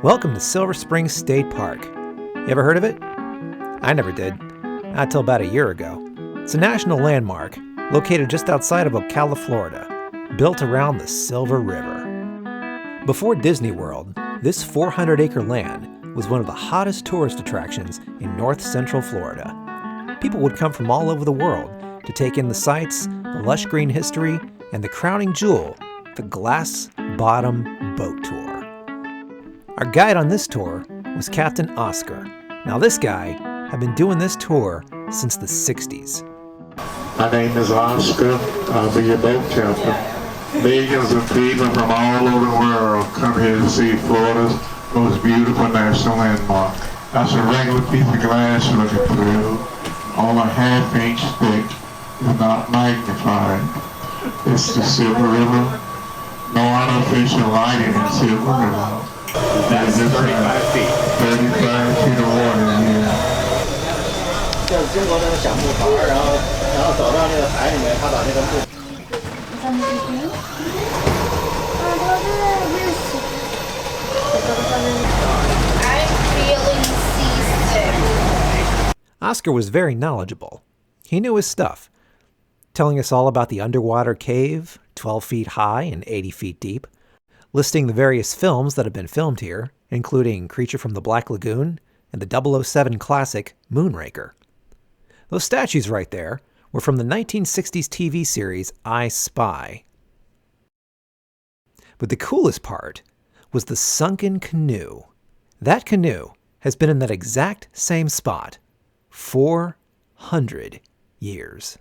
Welcome to Silver Spring State Park. You ever heard of it? I never did, not until about a year ago. It's a national landmark located just outside of Ocala, Florida, built around the Silver River. Before Disney World, this 400-acre land was one of the hottest tourist attractions in north central Florida. People would come from all over the world to take in the sights, the lush green history, and the crowning jewel, the Glass Bottom Boat Tour. Our guide on this tour was Captain Oscar. Now this guy had been doing this tour since the 60s. My name is Oscar. I'll be your boat captain. Millions of people from all over the world come here to see Florida's most beautiful national landmark. That's a regular piece of glass you're looking through, all a half-inch thick, is not magnified. It's the Silver River. No artificial lighting in Silver River. That's 35 feet. 35 feet of water in here. 像中国那个小木筏，然后走到那个海里面，他把那个木。I'm feeling seasick. Oscar was very knowledgeable. He knew his stuff, telling us all about the underwater cave, 12 feet high and 80 feet deep, listing the various films that have been filmed here, including Creature from the Black Lagoon and the 007 classic Moonraker. Those statues right there were from the 1960s TV series I Spy. But the coolest part was the sunken canoe. That canoe has been in that exact same spot 400 years.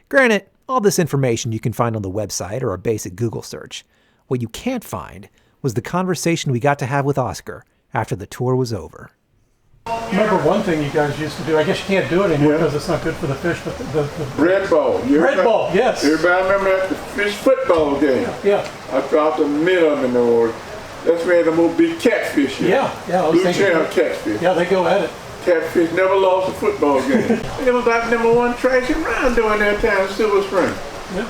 Granted, all this information you can find on the website or a basic Google search. What you can't find was the conversation we got to have with Oscar after the tour was over. Remember one thing you guys used to do, I guess you can't do it anymore because it's not good for the fish, but the Red ball. red ball, yes. Everybody remember that? The fish football game. Yeah. I dropped a minnow in the water. That's where the most big catfish is. Yeah, I was Blue thinking. channel catfish. Yeah, they go at it. Catfish never lost a football game. It was like number one trash around during that time in Silver Spring. Yeah.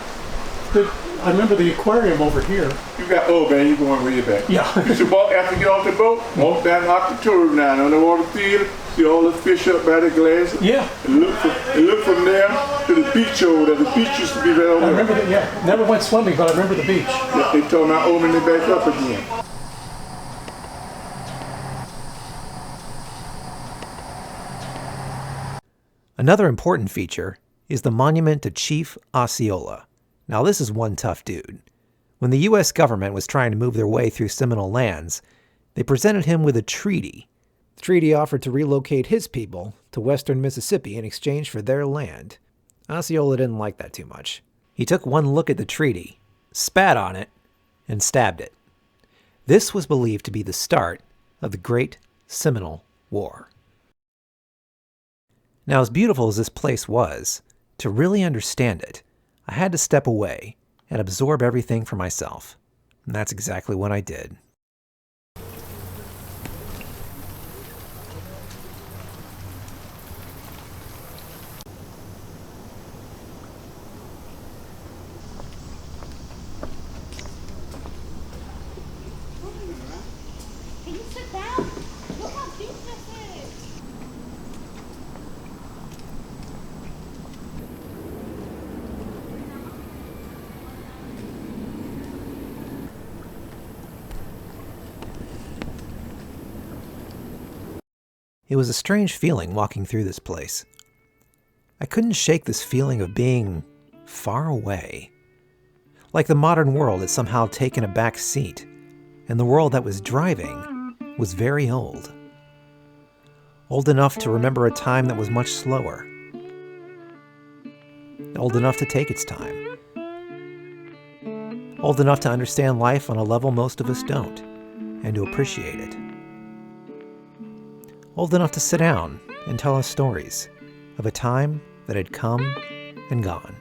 I remember the aquarium over here. You got, oh man, you going way back. Yeah. You should walk, after you get off the boat, walk down the tour down on the water theater, see all the fish up by the glass. Yeah. And look from there to the beach over there. The beach used to be right over I there. remember never went swimming, but I remember the beach. Yeah, they told me I opened it back up again. Another important feature is the monument to Chief Osceola. Now this is one tough dude. When the U.S. government was trying to move their way through Seminole lands, they presented him with a treaty. The treaty offered to relocate his people to western Mississippi in exchange for their land. Osceola didn't like that too much. He took one look at the treaty, spat on it, and stabbed it. This was believed to be the start of the Great Seminole War. Now, as beautiful as this place was, to really understand it, I had to step away and absorb everything for myself. And that's exactly what I did. Can you sit down? Look how deep this is. It was a strange feeling walking through this place. I couldn't shake this feeling of being far away. Like the modern world had somehow taken a back seat, and the world that was driving was very old. Old enough to remember a time that was much slower. Old enough to take its time. Old enough to understand life on a level most of us don't, and to appreciate it. Old enough to sit down and tell us stories of a time that had come and gone.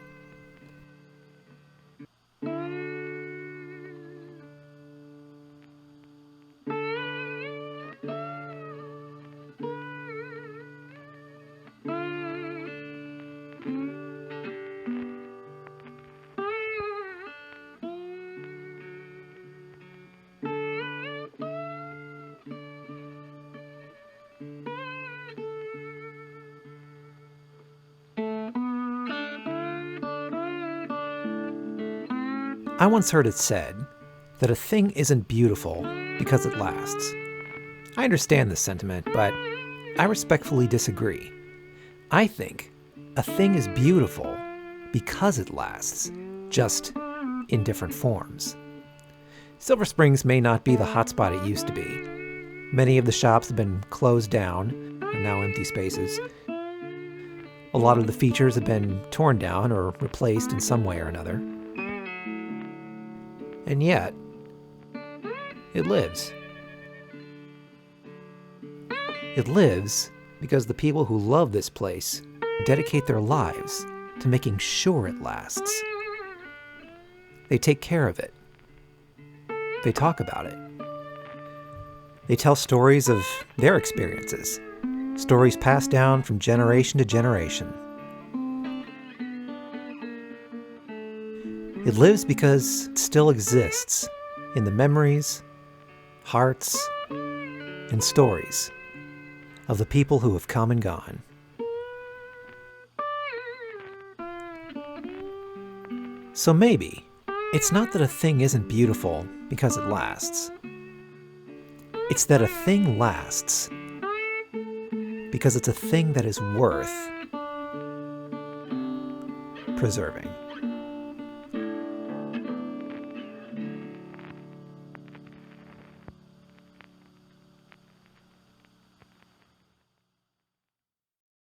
I once heard it said that a thing isn't beautiful because it lasts. I understand this sentiment, but I respectfully disagree. I think a thing is beautiful because it lasts, just in different forms. Silver Springs may not be the hotspot it used to be. Many of the shops have been closed down, are now empty spaces. A lot of the features have been torn down or replaced in some way or another. And yet, it lives. It lives because the people who love this place dedicate their lives to making sure it lasts. They take care of it. They talk about it. They tell stories of their experiences, stories passed down from generation to generation. It lives because it still exists in the memories, hearts, and stories of the people who have come and gone. So maybe it's not that a thing isn't beautiful because it lasts. It's that a thing lasts because it's a thing that is worth preserving.